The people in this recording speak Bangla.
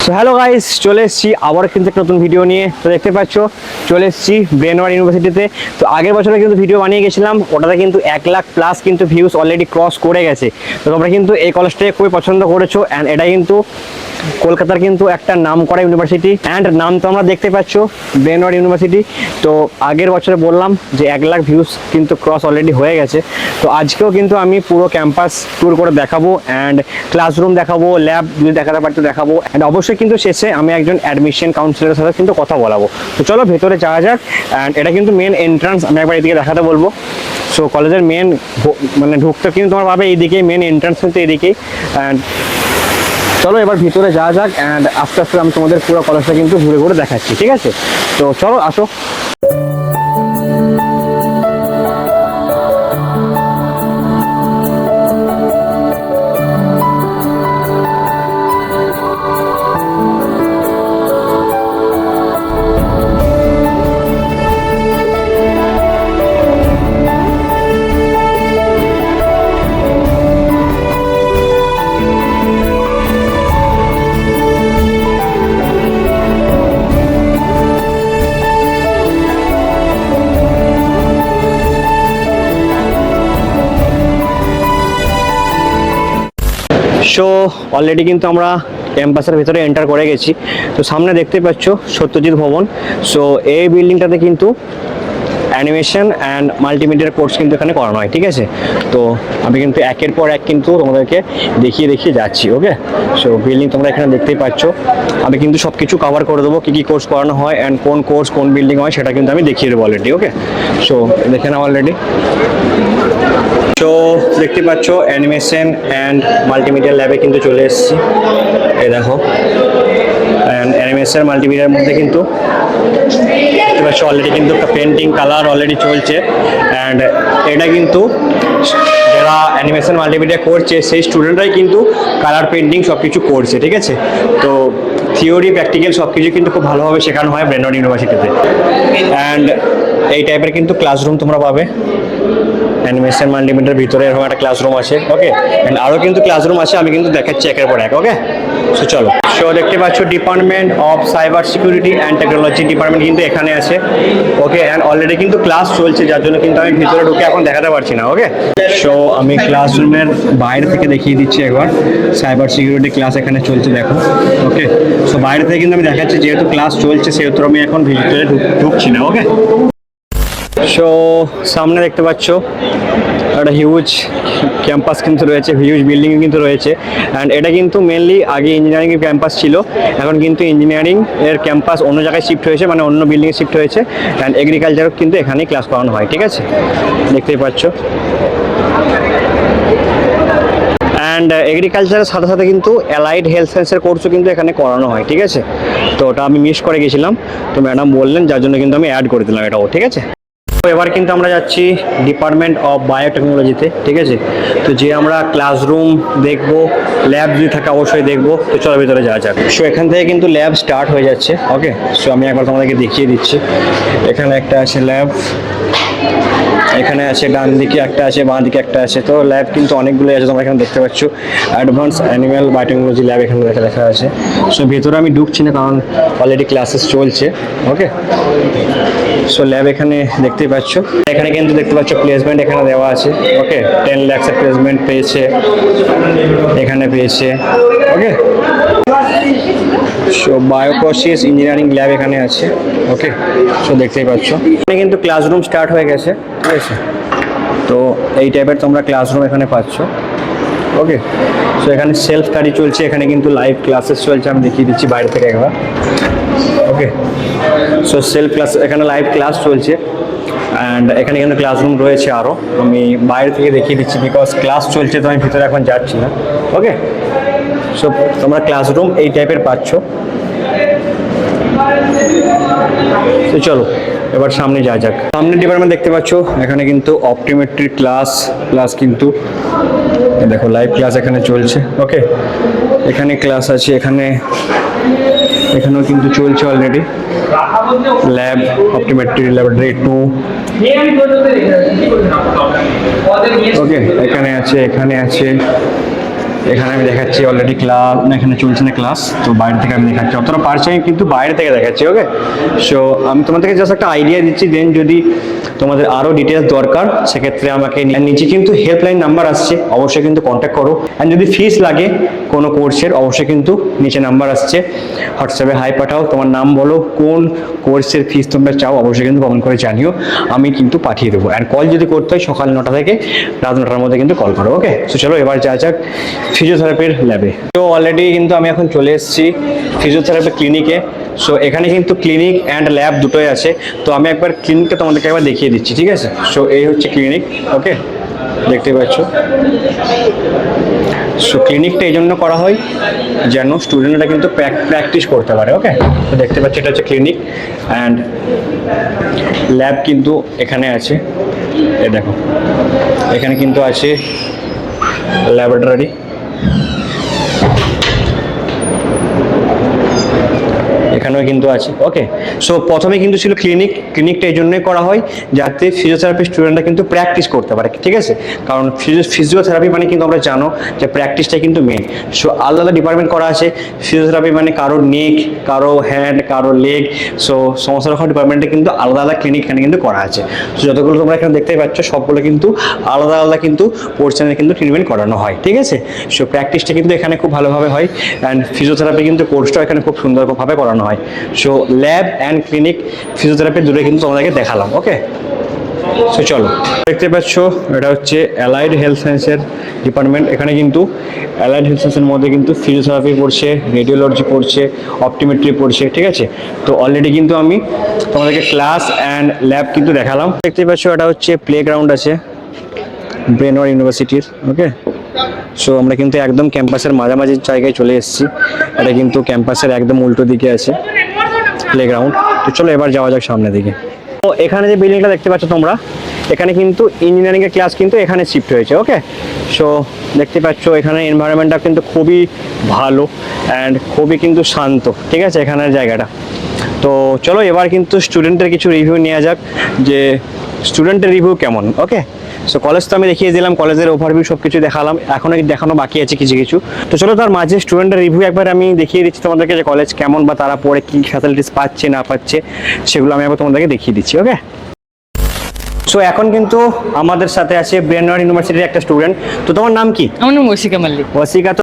সো হ্যালো গাইস, চলে এসেছি আবার কিন্তু একটা নতুন ভিডিও নিয়ে। তো দেখতে পাচ্ছ চলে এসেছি ব্রেনওয়ার্ড ইউনিভার্সিটিতে। তো আগের বছরে কিন্তু ভিডিও বানিয়ে গেছিলাম, ওটাতে কিন্তু 1,00,000 প্লাস কিন্তু ভিউজ অলরেডি ক্রস করে গেছে। তো তোমরা কিন্তু এই কলেজটাকে খুবই পছন্দ করেছো অ্যান্ড এটা কিন্তু কলকাতার কিন্তু একটা নাম করা ইউনিভার্সিটি অ্যান্ড নাম তো আমরা দেখতে পাচ্ছ ব্রেনওয়ার্ড ইউনিভার্সিটি। তো আগের বছরে বললাম যে 1,00,000 ভিউজ কিন্তু ক্রস অলরেডি হয়ে গেছে। তো আজকেও কিন্তু আমি পুরো ক্যাম্পাস ট্যুর করে দেখাবো অ্যান্ড ক্লাসরুম দেখাবো, ল্যাব যদি দেখাতে পারি তো দেখাবো অ্যান্ড অবশ্যই কিন্তু শেষে আমি একজন অ্যাডমিশন কাউন্সিলরের সাথে কিন্তু কথা বলাবো। তো চলো ভেতরে যাওয়া যাক অ্যান্ড এটা কিন্তু মেন এন্ট্রান্স, আমি একবার এদিকে দেখাতে বলবো। সো কলেজের মেন মানে ঢুকতে কিন্তু তোমার পাবে এইদিকেই, মেন এন্ট্রান্স কিন্তু এদিকেই। অ্যান্ড চলো এবার ভিতরে যাওয়া যাক অ্যান্ড আস্তে আস্তে আমি তোমাদের পুরো কলেজটা কিন্তু ঘুরে ঘুরে দেখাচ্ছি, ঠিক আছে? তো চলো আসো। সো অলরেডি কিন্তু আমরা ক্যাম্পাসের ভিতরে এন্টার করে গেছি। তো সামনে দেখতে পাচ্ছ সত্যজিৎ ভবন। সো এই বিল্ডিংটাতে কিন্তু অ্যানিমেশন অ্যান্ড মাল্টিমিডিয়ার কোর্স কিন্তু এখানে করানো হয়, ঠিক আছে? তো আমি কিন্তু একের পর এক কিন্তু তোমাদেরকে দেখিয়ে দেখিয়ে যাচ্ছি, ওকে? সো বিল্ডিং তোমরা এখানে দেখতেই পাচ্ছ, আমি কিন্তু সব কিছু কভার করে দেবো, কী কী কোর্স করানো হয় অ্যান্ড কোন কোর্স কোন বিল্ডিং হয় সেটা কিন্তু আমি দেখিয়ে দেবো অলরেডি, ওকে? সো দেখে নাও অলরেডি। তো দেখতে পাচ্ছ অ্যানিমেশন অ্যান্ড মাল্টিমিডিয়া ল্যাবে কিন্তু চলে এসেছি। এই দেখো অ্যান্ড অ্যানিমেশন মাল্টিমিডিয়ার মধ্যে কিন্তু দেখতে পাচ্ছ অলরেডি কিন্তু একটা পেন্টিং কালার অলরেডি চলছে অ্যান্ড এটা কিন্তু যারা অ্যানিমেশন মাল্টিমিডিয়া করছে সেই স্টুডেন্টরাই কিন্তু কালার পেন্টিং সব কিছু করছে, ঠিক আছে? তো থিওরি প্র্যাকটিক্যাল সব কিছু কিন্তু খুব ভালোভাবে শেখানো হয় ব্রেনওয়ার্ড ইউনিভার্সিটিতে। অ্যান্ড এই টাইপের কিন্তু ক্লাসরুম তোমরা পাবে অ্যানিমেশন মাল্টিমিডিয়ার ভিতরে, এরকম একটা ক্লাসরুম আছে, ওকে? অ্যান্ড আরও কিন্তু ক্লাসরুম আছে, আমি কিন্তু দেখাচ্ছি একের পর এক, ওকে? সো চলো। সো দেখতে পাচ্ছ department of cyber security and technology department কিন্তু এখানে আছে, ওকে? অ্যান্ড অলরেডি কিন্তু ক্লাস চলছে, যার জন্য কিন্তু আমি ভিতরে ঢুকে এখন দেখাতে পারছি না, ওকে? সো আমি ক্লাসরুমের বাইরে থেকে দেখিয়ে দিচ্ছি একবার। সাইবার সিকিউরিটি ক্লাস এখানে চলছে, দেখো, ওকে? সো বাইরে থেকে কিন্তু আমি দেখাচ্ছি, যেহেতু ক্লাস চলছে সেহেতু আমি এখন ভিতরে ঢুকছি না, ওকে? সো সামনে দেখতে পাচ্ছ একটা হিউজ ক্যাম্পাস কিন্তু রয়েছে, হিউজ বিল্ডিং কিন্তু রয়েছে অ্যান্ড এটা কিন্তু মেনলি আগে ইঞ্জিনিয়ারিং এর ক্যাম্পাস ছিল, এখন কিন্তু ইঞ্জিনিয়ারিং এর ক্যাম্পাস অন্য জায়গায় শিফট হয়েছে, মানে অন্য বিল্ডিংয়ে শিফট হয়েছে অ্যান্ড এগ্রিকালচারও কিন্তু এখানেই ক্লাস করানো হয়, ঠিক আছে? দেখতেই পাচ্ছ। অ্যান্ড এগ্রিকালচারের সাথে সাথে কিন্তু অ্যালাইড হেলথ সায়েন্সের কোর্সও কিন্তু এখানে করানো হয়, ঠিক আছে? তো ওটা আমি মিস করে গেছিলাম, তো ম্যাডাম বললেন, যার জন্য কিন্তু আমি অ্যাড করে দিলাম এটাও, ঠিক আছে? তো এবার কিন্তু আমরা যাচ্ছি ডিপার্টমেন্ট অফ বায়োটেকনোলজিতে, ঠিক আছে? তো যে আমরা ক্লাসরুম দেখবো, ল্যাব যদি থাকে অবশ্যই দেখবো। তো চলো ভিতরে যাওয়া যাক। সো এখান থেকে কিন্তু ল্যাব স্টার্ট হয়ে যাচ্ছে, ওকে? সো আমি একবার তোমাদেরকে দেখিয়ে দিচ্ছি। এখানে একটা আছে ল্যাব, এখানে আছে ডান দিকে একটা আছে, বাঁ দিকে একটা আছে। তো ল্যাব কিন্তু অনেকগুলো আছে, তোমরা এখানে দেখতে পাচ্ছ। অ্যাডভান্স অ্যানিম্যাল বায়োটেকনোলজি ল্যাব এখানে দেখা আছে। সো ভেতরে আমি ঢুকছি না কারণ অলরেডি ক্লাসেস চলছে, ওকে? সো ল্যাব এখানে দেখতেই পাচ্ছ। এখানে কিন্তু দেখতে পাচ্ছ প্লেসমেন্ট এখানে দেওয়া আছে, ওকে? 10 লাখসের প্লেসমেন্ট পেয়েছে, এখানে পেয়েছে, ওকে? সো বায়োপ্রসেস ইঞ্জিনিয়ারিং ল্যাব এখানে আছে, ওকে? সো দেখতেই পাচ্ছ এখানে কিন্তু ক্লাসরুম স্টার্ট হয়ে গেছে, ঠিক আছে? তো এই টাইপের তোমরা ক্লাসরুম এখানে পাচ্ছ, ওকে? সো এখানে সেলফ স্টাডি চলছে, এখানে কিন্তু লাইভ ক্লাসেস চলছে, আমি দেখিয়ে দিচ্ছি বাইরে থেকে একবার, ওকে? সো সেলফ ক্লাস, এখানে লাইভ ক্লাস চলছে অ্যান্ড এখানে কিন্তু ক্লাসরুম রয়েছে আরও, আমি বাইরে থেকে দেখিয়ে দিচ্ছি বিকজ ক্লাস চলছে, তো আমি ভিতরে এখন যাচ্ছি না, ওকে? সো তোমরা ক্লাসরুম এই টাইপের পাচ্ছ। তো চলো এবার সামনে যাওয়া যাক। সামনের ডিপার্টমেন্ট দেখতে পাচ্ছ, এখানে কিন্তু অপটোমেট্রি ক্লাস প্লাস কিন্তু দেখো লাইভ ক্লাস এখানে চলছে, ওকে? এখানে ক্লাস আছে, এখানেও কিন্তু চলছে অলরেডি ল্যাব অপটোমেট্রি ল্যাবরেটরি 2, ওকে? এখানে আছে, এখানে আছে, এখানে আমি দেখাচ্ছি অলরেডি ক্লাস, না এখানে চলছে না ক্লাস, তো বাইরে থেকে আমি দেখাচ্ছি, অতটা পারছি আমি কিন্তু বাইরে থেকে দেখাচ্ছি। ওকে, সো আমি তোমাদেরকে জাস্ট একটা আইডিয়া দিচ্ছি, দেন যদি তোমাদের আরও ডিটেলস দরকার সেক্ষেত্রে আমাকে নিচে কিন্তু হেল্পলাইন নাম্বার আসছে, অবশ্যই কিন্তু কন্ট্যাক্ট করো। অ্যান্ড যদি ফিস লাগে কোনো কোর্সের, অবশ্যই কিন্তু নিচে নাম্বার আসছে, হোয়াটসঅ্যাপে হাই পাঠাও, তোমার নাম বলো, কোন কোর্সের ফিস তোমরা চাও, অবশ্যই কিন্তু কমেন্ট করে জানিও, আমি কিন্তু পাঠিয়ে দেবো। অ্যান্ড কল যদি করতে হয় সকাল 9টা থেকে রাত 9টার মধ্যে কিন্তু কল করো। ওকে, তো চলো এবার যা যাক ফিজিওথেরাপির ল্যাবে। তো অলরেডি কিন্তু আমি এখন চলে এসেছি ফিজিওথেরাপি ক্লিনিকে। সো এখানে কিন্তু ক্লিনিক অ্যান্ড ল্যাব দুটোই আছে। তো আমি একবার ক্লিনিকটা তোমাদেরকে একবার দেখিয়ে দিচ্ছি, ঠিক আছে? সো এই হচ্ছে ক্লিনিক। ওকে, দেখতে পাচ্ছ। সো ক্লিনিকটা এই জন্য করা হয় যেন স্টুডেন্টরা কিন্তু প্র্যাকটিস করতে পারে। ওকে, তো দেখতে পাচ্ছি এটা হচ্ছে ক্লিনিক, অ্যান্ড ল্যাব কিন্তু এখানে আছে। এই দেখো, এখানে কিন্তু আছে ল্যাবরেটরি। এখানেও কিন্তু আছে। ওকে, সো প্রথমে কিন্তু ছিল ক্লিনিকটা এই জন্যই করা হয় যাতে ফিজিওথেরাপি স্টুডেন্টরা কিন্তু প্র্যাকটিস করতে পারে, ঠিক আছে? কারণ ফিজিওথেরাপি মানে কিন্তু আমরা জানো যে প্র্যাকটিসটাই কিন্তু মেন। সো আলাদা আলাদা ডিপার্টমেন্ট করা আছে। ফিজিওথেরাপি মানে কারো নেক, কারো হ্যান্ড, কারো লেগ, সো সমস্ত রকম ডিপার্টমেন্টে কিন্তু আলাদা আলাদা ক্লিনিক এখানে কিন্তু করা আছে। সো যতগুলো তোমরা এখানে দেখতেই পাচ্ছ সবগুলো কিন্তু আলাদা আলাদা কিন্তু পোর্শনে কিন্তু ট্রিটমেন্ট করানো হয়, ঠিক আছে? সো প্র্যাকটিসটা কিন্তু এখানে খুব ভালোভাবে হয়, অ্যান্ড ফিজিওথেরাপি কিন্তু কোর্সটাও এখানে খুব সুন্দরভাবে করানো হয়। So lab and clinic physiotherapy দূরে কিন্তু তোমাদেরকে দেখালাম। ওকে, সো চলো, দেখতে পাচ্ছ এটা হচ্ছে অ্যালাইড হেলথ সায়েন্সের ডিপার্টমেন্ট। এখানে কিন্তু অ্যালাইড হেলথ সায়েন্সের মধ্যে কিন্তু ফিজিওথেরাপি পড়ছে, রেডিওলজি পড়ছে, অপটিমেট্রি পড়ছে, ঠিক আছে? তো অলরেডি কিন্তু আমি তোমাদেরকে ক্লাস অ্যান্ড ল্যাব কিন্তু দেখালাম। দেখতে পাচ্ছ এটা হচ্ছে প্লেগ্রাউন্ড আছে ব্রেনওয়ার্ড ইউনিভার্সিটির। ওকে, সো আমরা কিন্তু একদম ক্যাম্পাসের মাঝামাঝি জায়গায় চলে এসেছি। এটা কিন্তু ক্যাম্পাসের একদম উল্টো দিকে আছে প্লেগ্রাউন্ড। তো চলো এবার যাওয়া যাক সামনের দিকে। তো এখানে যে বিল্ডিংটা দেখতে পাচ্ছ তোমরা, এখানে কিন্তু ইঞ্জিনিয়ারিং এর ক্লাস কিন্তু এখানে শিফট হয়েছে। ওকে, সো দেখতে পাচ্ছ এখানে এনভায়রনমেন্টটা কিন্তু খুবই ভালো অ্যান্ড খুবই কিন্তু শান্ত, ঠিক আছে এখানের জায়গাটা। তো চলো এবার কিন্তু স্টুডেন্টের কিছু রিভিউ নেওয়া যাক যে স্টুডেন্টের রিভিউ কেমন। ওকে, সো কলেজ তো আমি দেখিয়ে দিলাম, কলেজের ওভারভিউ সব কিছু দেখালাম, এখনো দেখানো বাকি আছে কিছু কিছু। তো চলো তার মাঝে স্টুডেন্টের রিভিউ একবার আমি দেখিয়ে দিচ্ছি তোমাদেরকে যে কলেজ কেমন বা তারা পড়ে কী ফ্যাসিলিটিস পাচ্ছে না পাচ্ছে সেগুলো আমি একবার তোমাদেরকে দেখিয়ে দিচ্ছি। ওকে, সো এখন কিন্তু আমাদের সাথে আছে ব্রেনওয়ার্ড ইউনিভার্সিটির একটা স্টুডেন্ট। তো তোমার নাম কি? আমার নাম ওসিকা মাল্লিক। ওসিকা,